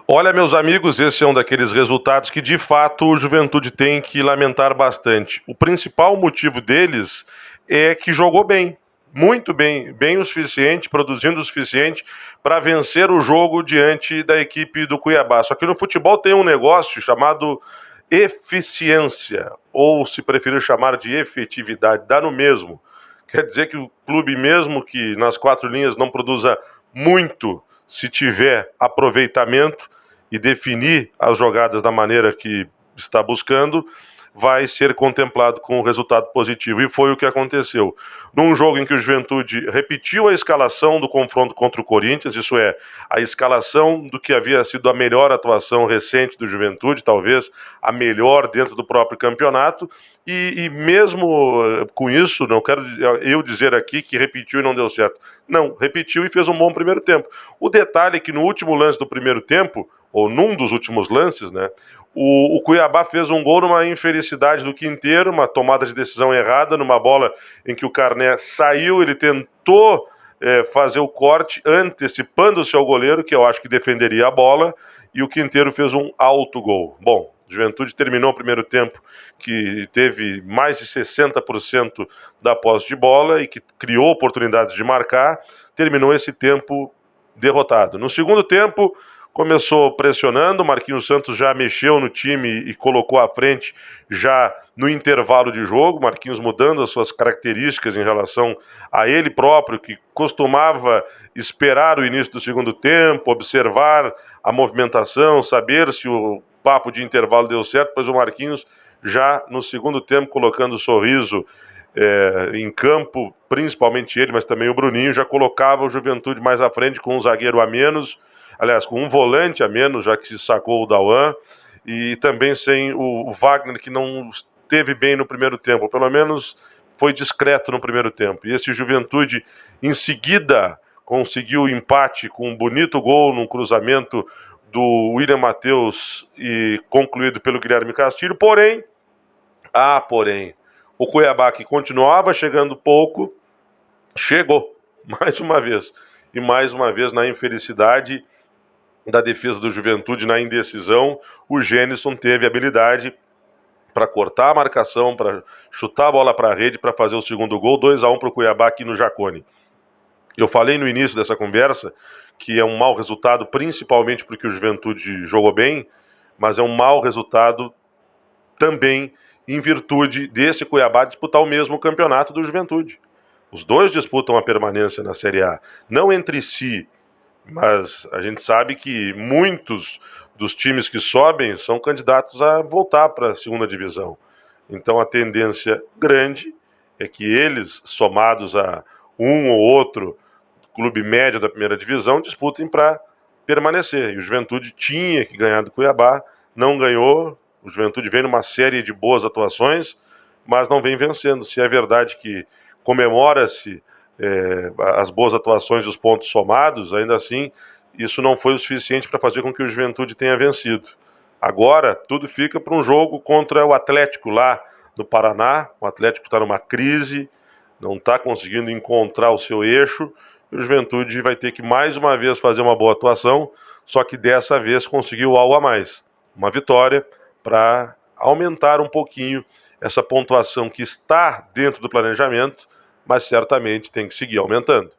Olha, meus amigos, esse é um daqueles resultados que de fato o Juventude tem que lamentar bastante. O principal motivo deles é que jogou bem, muito bem, bem o suficiente, produzindo o suficiente para vencer o jogo diante da equipe do Cuiabá. Só que no futebol tem um negócio chamado eficiência, ou se preferir chamar de efetividade, dá no mesmo. Quer dizer que o clube, mesmo que nas quatro linhas não produza muito, se tiver aproveitamento e definir as jogadas da maneira que está buscando, vai ser contemplado com um resultado positivo. E foi o que aconteceu. Num jogo em que o Juventude repetiu a escalação do confronto contra o Corinthians, isso é, a escalação do que havia sido a melhor atuação recente do Juventude, talvez a melhor dentro do próprio campeonato, e mesmo com isso, não quero eu dizer aqui que repetiu e não deu certo. Não, repetiu e fez um bom primeiro tempo. O detalhe é que no último lance do primeiro tempo, ou num dos últimos lances, né, o Cuiabá fez um gol numa infelicidade do Quinteiro, uma tomada de decisão errada, numa bola em que o Carné saiu, ele tentou fazer o corte, antecipando-se ao goleiro, que eu acho que defenderia a bola, e o Quinteiro fez um autogol. Bom, Juventude terminou o primeiro tempo que teve mais de 60% da posse de bola e que criou oportunidades de marcar, terminou esse tempo derrotado. No segundo tempo, começou pressionando, Marquinhos Santos já mexeu no time e colocou à frente já no intervalo de jogo, Marquinhos mudando as suas características em relação a ele próprio, que costumava esperar o início do segundo tempo, observar a movimentação, saber se o papo de intervalo deu certo, pois o Marquinhos já no segundo tempo colocando o sorriso em campo, principalmente ele, mas também o Bruninho, já colocava o Juventude mais à frente com um zagueiro a menos, aliás, com um volante a menos, já que se sacou o Dauan, e também sem o Wagner, que não esteve bem no primeiro tempo, pelo menos foi discreto no primeiro tempo. E esse Juventude, em seguida, conseguiu o empate com um bonito gol num cruzamento do William Matheus e concluído pelo Guilherme Castilho, porém, o Cuiabá, que continuava chegando pouco, chegou, mais uma vez. E mais uma vez, na infelicidade da defesa do Juventude, na indecisão, o Gênison teve habilidade para cortar a marcação, para chutar a bola para a rede, para fazer o segundo gol, 2-1 para o Cuiabá aqui no Jacone. Eu falei no início dessa conversa que é um mau resultado, principalmente porque o Juventude jogou bem, mas é um mau resultado também em virtude desse Cuiabá disputar o mesmo campeonato do Juventude. Os dois disputam a permanência na Série A, não entre si, mas a gente sabe que muitos dos times que sobem são candidatos a voltar para a segunda divisão. Então a tendência grande é que eles, somados a um ou outro clube médio da primeira divisão, disputem para permanecer. E o Juventude tinha que ganhar do Cuiabá, não ganhou. O Juventude vem numa série de boas atuações, mas não vem vencendo. Se é verdade que comemora-se as boas atuações e os pontos somados, ainda assim, isso não foi o suficiente para fazer com que o Juventude tenha vencido. Agora, tudo fica para um jogo contra o Atlético lá no Paraná. O Atlético está numa crise, não está conseguindo encontrar o seu eixo, e o Juventude vai ter que mais uma vez fazer uma boa atuação, só que dessa vez conseguiu algo a mais. Uma vitória para aumentar um pouquinho essa pontuação que está dentro do planejamento, mas certamente tem que seguir aumentando.